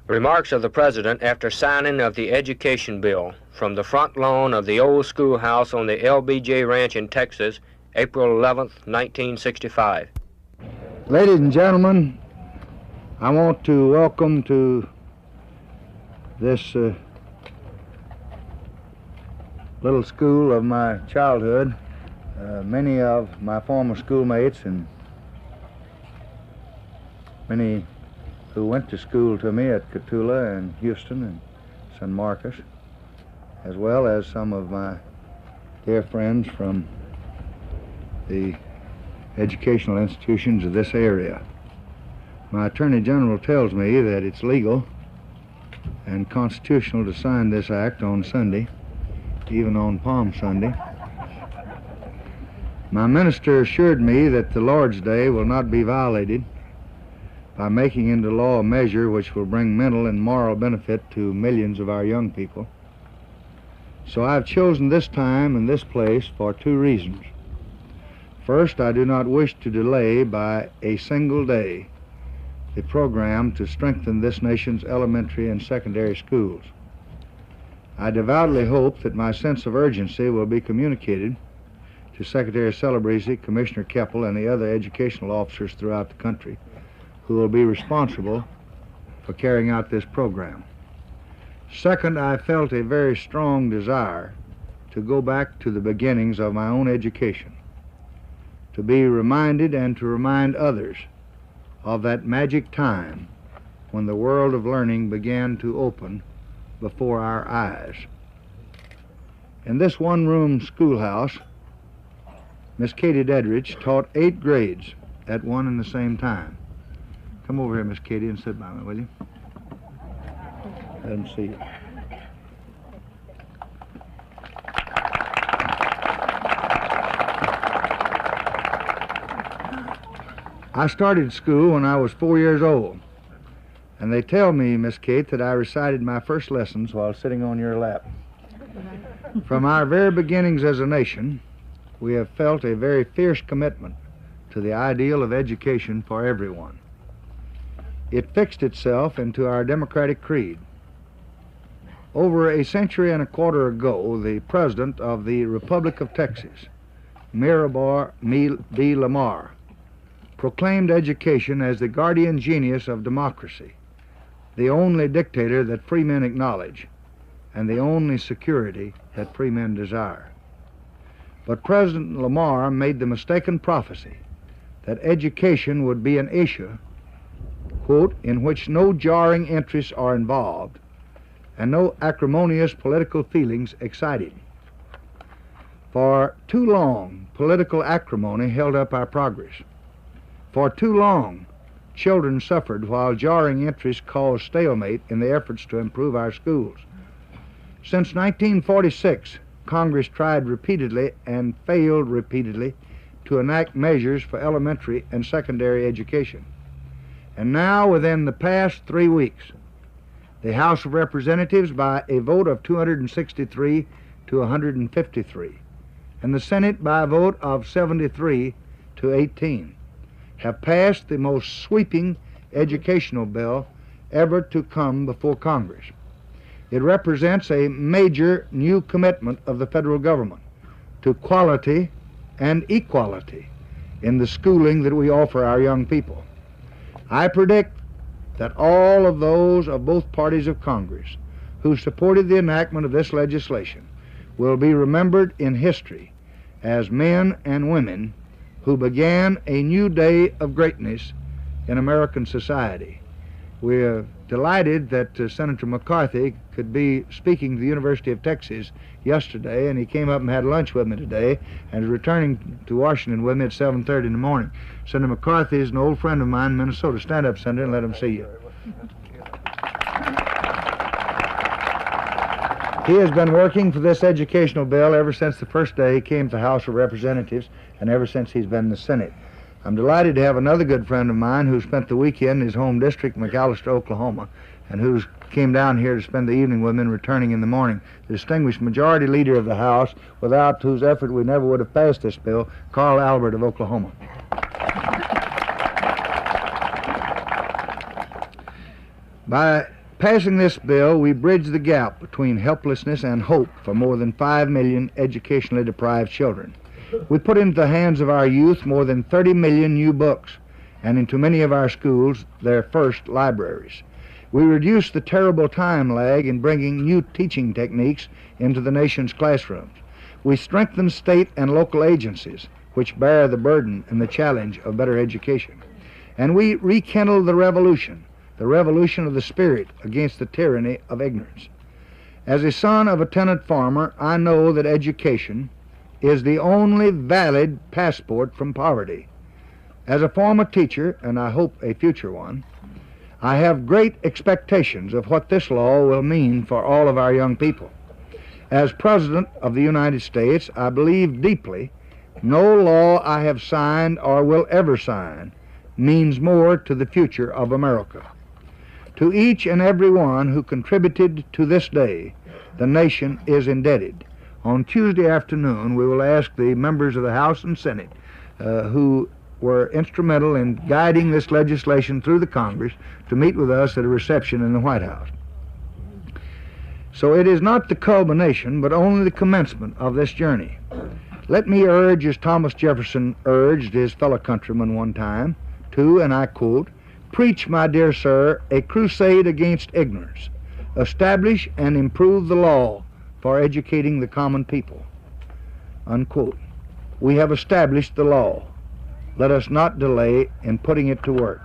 Remarks of the President after signing of the Education Bill from the front lawn of the old schoolhouse on the LBJ Ranch in Texas, April 11th, 1965. Ladies and gentlemen, I want to welcome to this little school of my childhood many of my former schoolmates and many who went to school to me at Cotulla and Houston and San Marcos, as well as some of my dear friends from the educational institutions of this area. My Attorney General tells me that it's legal and constitutional to sign this act on Sunday, even on Palm Sunday. My minister assured me that the Lord's Day will not be violated by making into law a measure which will bring mental and moral benefit to millions of our young people. So I've chosen this time and this place for two reasons. First, I do not wish to delay by a single day the program to strengthen this nation's elementary and secondary schools. I devoutly hope that my sense of urgency will be communicated to Secretary Celebrezze, Commissioner Keppel, and the other educational officers throughout the country who will be responsible for carrying out this program. Second, I felt a very strong desire to go back to the beginnings of my own education, to be reminded and to remind others of that magic time when the world of learning began to open before our eyes. In this one-room schoolhouse, Miss Katie Dedrich taught 8 grades at one and the same time. Come over here, Miss Katie, and sit by me, will you? Let them see you. I started school when I was 4 years old, and they tell me, Miss Kate, that I recited my first lessons while sitting on your lap. From our very beginnings as a nation, we have felt a very fierce commitment to the ideal of education for everyone. It fixed itself into our democratic creed. Over a century and a quarter ago, the President of the Republic of Texas, Miramar B. Lamar, proclaimed education as the guardian genius of democracy, the only dictator that free men acknowledge, and the only security that free men desire. But President Lamar made the mistaken prophecy that education would be an issue, quote, in which no jarring interests are involved and no acrimonious political feelings excited. For too long, political acrimony held up our progress. For too long, children suffered while jarring interests caused stalemate in the efforts to improve our schools. Since 1946, Congress tried repeatedly and failed repeatedly to enact measures for elementary and secondary education. And now, within the past 3 weeks, the House of Representatives, by a vote of 263 to 153, and the Senate, by a vote of 73 to 18, have passed the most sweeping educational bill ever to come before Congress. It represents a major new commitment of the federal government to quality and equality in the schooling that we offer our young people. I predict that all of those of both parties of Congress who supported the enactment of this legislation will be remembered in history as men and women who began a new day of greatness in American society. We're delighted that Senator McCarthy could be speaking to the University of Texas yesterday, and he came up and had lunch with me today and is returning to Washington with me at 7:30 in the morning. Senator McCarthy is an old friend of mine in Minnesota. Stand up, Senator, and let him see you. He has been working for this educational bill ever since the first day he came to the House of Representatives and ever since he's been in the Senate. I'm delighted to have another good friend of mine who spent the weekend in his home district, McAlester, Oklahoma, and who came down here to spend the evening with me and returning in the morning. The distinguished majority leader of the House, without whose effort we never would have passed this bill, Carl Albert of Oklahoma. By Passing this bill, we bridge the gap between helplessness and hope for more than 5 million educationally deprived children. We put into the hands of our youth more than 30 million new books, and into many of our schools their first libraries. We reduce the terrible time lag in bringing new teaching techniques into the nation's classrooms. We strengthen state and local agencies which bear the burden and the challenge of better education. And we rekindle the revolution of the spirit against the tyranny of ignorance. As a son of a tenant farmer, I know that education is the only valid passport from poverty. As a former teacher, and I hope a future one, I have great expectations of what this law will mean for all of our young people. As President of the United States, I believe deeply no law I have signed or will ever sign means more to the future of America. To each and every one who contributed to this day, the nation is indebted. On Tuesday afternoon, we will ask the members of the House and Senate who were instrumental in guiding this legislation through the Congress to meet with us at a reception in the White House. So it is not the culmination, but only the commencement of this journey. Let me urge, as Thomas Jefferson urged his fellow countrymen one time, to, and I quote, "Preach, my dear sir, a crusade against ignorance. Establish and improve the law for educating the common people." Unquote. We have established the law. Let us not delay in putting it to work.